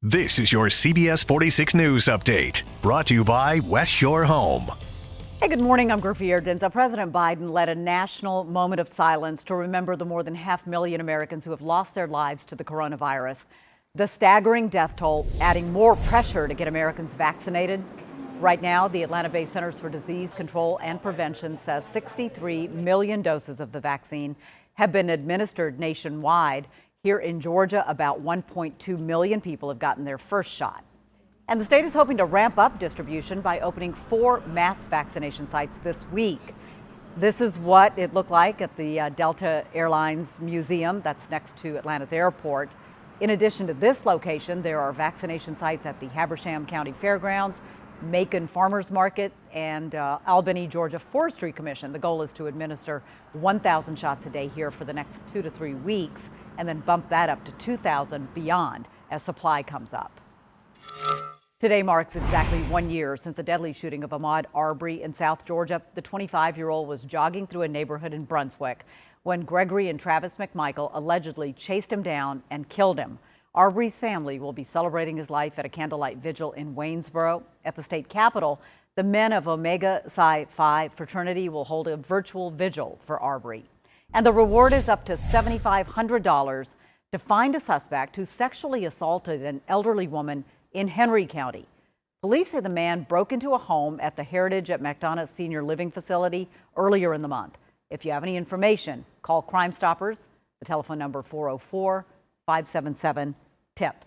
This is your CBS 46 News Update, brought to you by West Shore Home. Hey, good morning. I'm Griffey Denza. President Biden led a national moment of silence to remember the more than 500,000 Americans who have lost their lives to the coronavirus. The staggering death toll adding more pressure to get Americans vaccinated. Right now, the Atlanta-based Centers for Disease Control and Prevention says 63 million doses of the vaccine have been administered nationwide. Here in Georgia, about 1.2 million people have gotten their first shot. And the state is hoping to ramp up distribution by opening 4 mass vaccination sites this week. This is what it looked like at the Delta Airlines Museum that's next to Atlanta's airport. In addition to this location, there are vaccination sites at the Habersham County Fairgrounds, Macon Farmers Market, and Albany, Georgia Forestry Commission. The goal is to administer 1,000 shots a day here for the next 2 to 3 weeks, and then bump that up to 2,000 beyond as supply comes up. Today marks exactly 1 year since the deadly shooting of Ahmaud Arbery in South Georgia. The 25-year-old was jogging through a neighborhood in Brunswick when Gregory and Travis McMichael allegedly chased him down and killed him. Arbery's family will be celebrating his life at a candlelight vigil in Waynesboro. At the state capitol, the men of Omega Psi Phi fraternity will hold a virtual vigil for Arbery. And the reward is up to $7,500 to find a suspect who sexually assaulted an elderly woman in Henry County. Police say the man broke into a home at the Heritage at McDonough Senior Living Facility earlier in the month. If you have any information, call Crime Stoppers. The telephone number 404-577-TIPS.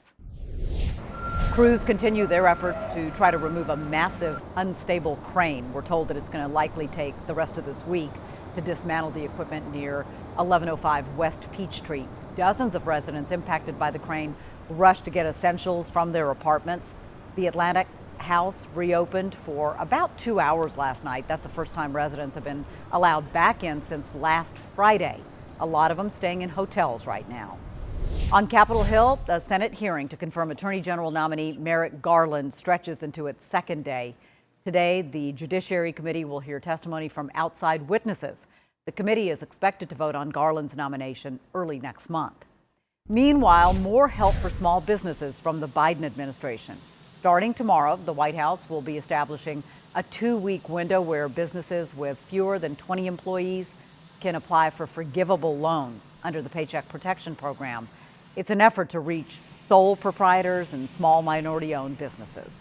Crews continue their efforts to try to remove a massive unstable crane. We're told that it's going to likely take the rest of this week to dismantle the equipment near 1105 West Peachtree. Dozens of residents impacted by the crane rushed to get essentials from their apartments. The Atlantic house reopened for about 2 hours last night. That's the first time residents have been allowed back in since last Friday. A lot of them staying in hotels right now. On Capitol Hill, the Senate hearing to confirm Attorney General nominee Merrick Garland stretches into its second day. Today, the Judiciary Committee will hear testimony from outside witnesses. The committee is expected to vote on Garland's nomination early next month. Meanwhile, more help for small businesses from the Biden administration. Starting tomorrow, the White House will be establishing a 2-week window where businesses with fewer than 20 employees can apply for forgivable loans under the Paycheck Protection Program. It's an effort to reach sole proprietors and small minority-owned businesses.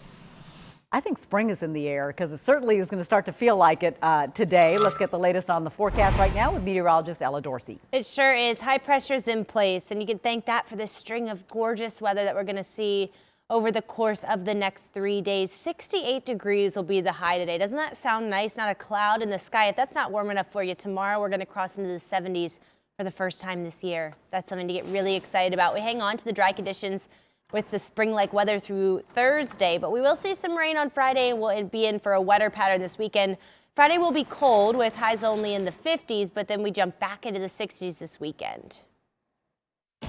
I think spring is in the air because it certainly is going to start to feel like it today. Let's get the latest on the forecast right now with meteorologist Ella Dorsey. It sure is. High pressure's in place, and you can thank that for this string of gorgeous weather that we're going to see over the course of the next 3 days. 68 degrees will be the high today. Doesn't that sound nice? Not a cloud in the sky. If that's not warm enough for you, tomorrow we're going to cross into the 70s for the first time this year. That's something to get really excited about. We hang on to the dry conditions with the spring-like weather through Thursday, but we will see some rain on Friday and we'll be in for a wetter pattern this weekend. Friday will be cold with highs only in the 50s, but then we jump back into the 60s this weekend.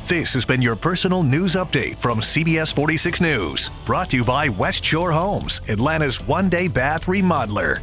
This has been your personal news update from CBS 46 News, brought to you by West Shore Homes, Atlanta's one-day bath remodeler.